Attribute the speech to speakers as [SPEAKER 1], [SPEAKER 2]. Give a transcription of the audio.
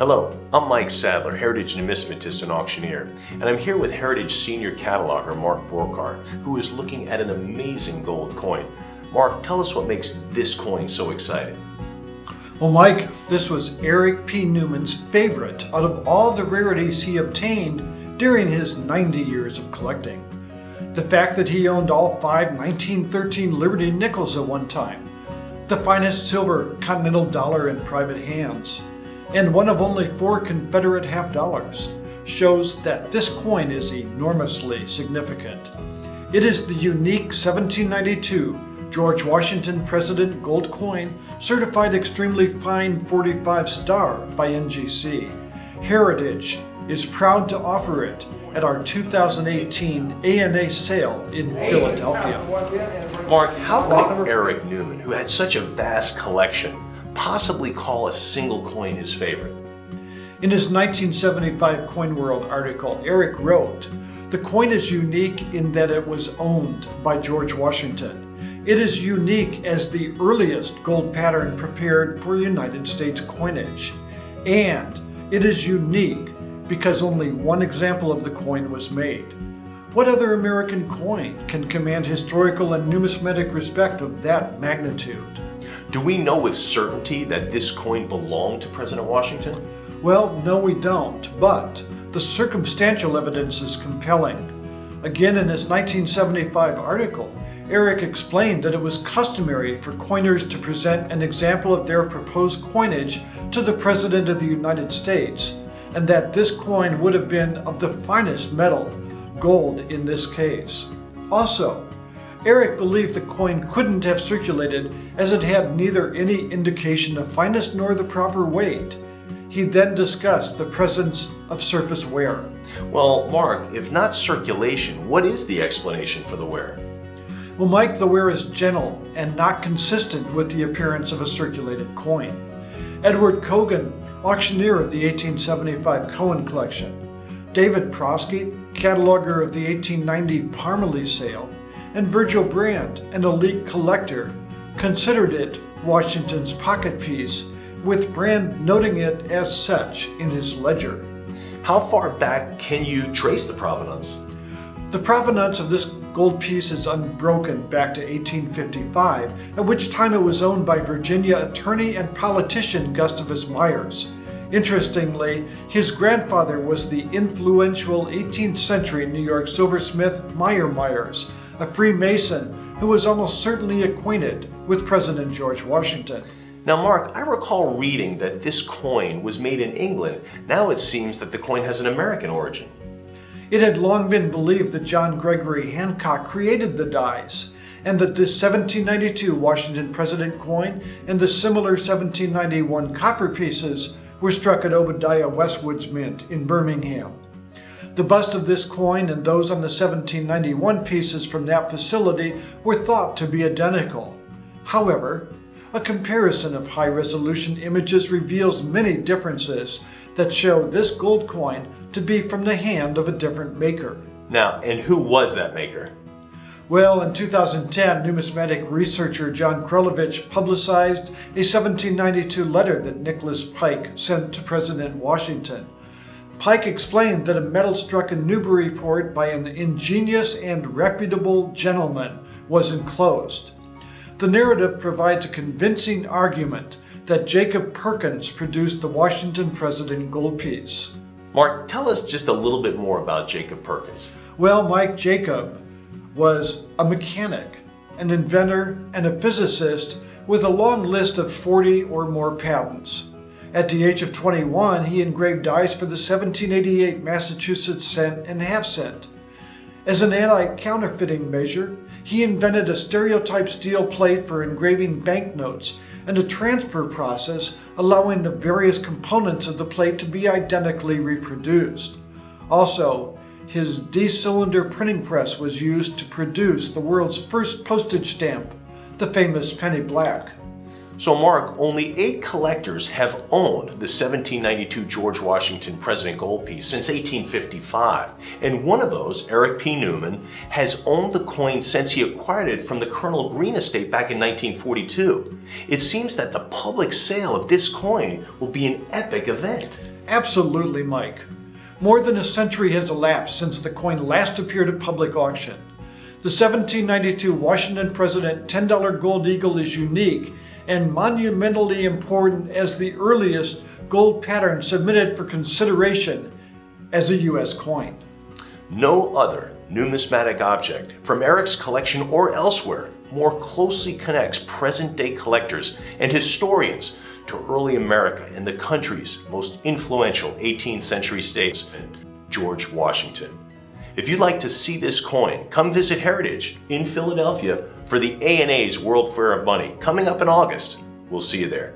[SPEAKER 1] Hello, I'm Mike Sadler, Heritage Numismatist and Auctioneer, and I'm here with Heritage Senior Cataloger Mark Borkart, who is looking at an amazing gold coin. Mark, tell us what makes this coin so exciting.
[SPEAKER 2] Well, Mike, this was Eric P. Newman's favorite out of all the rarities he obtained during his 90 years of collecting. The fact that he owned all 5 1913 Liberty nickels at one time, the finest silver continental dollar in private hands, and one of only 4 Confederate half dollars shows that this coin is enormously significant. It is the unique 1792 George Washington President gold coin, certified extremely fine 45 star by NGC. Heritage is proud to offer it at our 2018 ANA sale in Philadelphia.
[SPEAKER 1] Mark, how could Eric Newman, who had such a vast collection, possibly call a single coin his favorite?
[SPEAKER 2] In his 1975 Coin World article, Eric wrote, "The coin is unique in that it was owned by George Washington. It is unique as the earliest gold pattern prepared for United States coinage. And it is unique because only one example of the coin was made. What other American coin can command historical and numismatic respect of that magnitude?"
[SPEAKER 1] Do we know with certainty that this coin belonged to President Washington?
[SPEAKER 2] Well, no we don't, but the circumstantial evidence is compelling. Again, in his 1975 article, Eric explained that it was customary for coiners to present an example of their proposed coinage to the President of the United States, and that this coin would have been of the finest metal, gold in this case. Also, Eric believed the coin couldn't have circulated as it had neither any indication of fineness nor the proper weight. He then discussed the presence of surface wear.
[SPEAKER 1] Well, Mark, if not circulation, what is the explanation for the wear?
[SPEAKER 2] Well, Mike, the wear is gentle and not consistent with the appearance of a circulated coin. Edward Cogan, auctioneer of the 1875 Cohen collection, David Prosky, cataloger of the 1890 Parmalee sale, and Virgil Brand, an elite collector, considered it Washington's pocket piece, with Brand noting it as such in his ledger.
[SPEAKER 1] How far back can you trace the provenance?
[SPEAKER 2] The provenance of this gold piece is unbroken back to 1855, at which time it was owned by Virginia attorney and politician Gustavus Myers. Interestingly, his grandfather was the influential 18th century New York silversmith Myers, a Freemason who was almost certainly acquainted with President George Washington.
[SPEAKER 1] Now, Mark, I recall reading that this coin was made in England. Now it seems that the coin has an American origin.
[SPEAKER 2] It had long been believed that John Gregory Hancock created the dies, and that the 1792 Washington President coin and the similar 1791 copper pieces were struck at Obadiah Westwood's mint in Birmingham. The bust of this coin and those on the 1791 pieces from that facility were thought to be identical. However, a comparison of high-resolution images reveals many differences that show this gold coin to be from the hand of a different maker.
[SPEAKER 1] Now, and who was that maker?
[SPEAKER 2] Well, in 2010, numismatic researcher John Krelovich publicized a 1792 letter that Nicholas Pike sent to President Washington. Pike explained that a medal struck in Newburyport by an ingenious and reputable gentleman was enclosed. The narrative provides a convincing argument that Jacob Perkins produced the Washington President gold piece.
[SPEAKER 1] Mark, tell us just a little bit more about Jacob Perkins.
[SPEAKER 2] Well, Mike, Jacob was a mechanic, an inventor, and a physicist with a long list of 40 or more patents. At the age of 21, he engraved dies for the 1788 Massachusetts cent and half cent. As an anti-counterfeiting measure, he invented a stereotype steel plate for engraving banknotes and a transfer process allowing the various components of the plate to be identically reproduced. Also, his D-cylinder printing press was used to produce the world's first postage stamp, the famous penny black.
[SPEAKER 1] So Mark, only 8 collectors have owned the 1792 George Washington President gold piece since 1855, and one of those, Eric P. Newman, has owned the coin since he acquired it from the Colonel Green estate back in 1942. It seems that the public sale of this coin will be an epic event.
[SPEAKER 2] Absolutely, Mike. More than a century has elapsed since the coin last appeared at public auction. The 1792 Washington President $10 gold eagle is unique and monumentally important as the earliest gold pattern submitted for consideration as a U.S. coin.
[SPEAKER 1] No other numismatic object from Eric's collection or elsewhere more closely connects present-day collectors and historians to early America and the country's most influential 18th century statesman, George Washington. If you'd like to see this coin, come visit Heritage in Philadelphia for the A&A's World Fair of Money coming up in August. We'll see you there.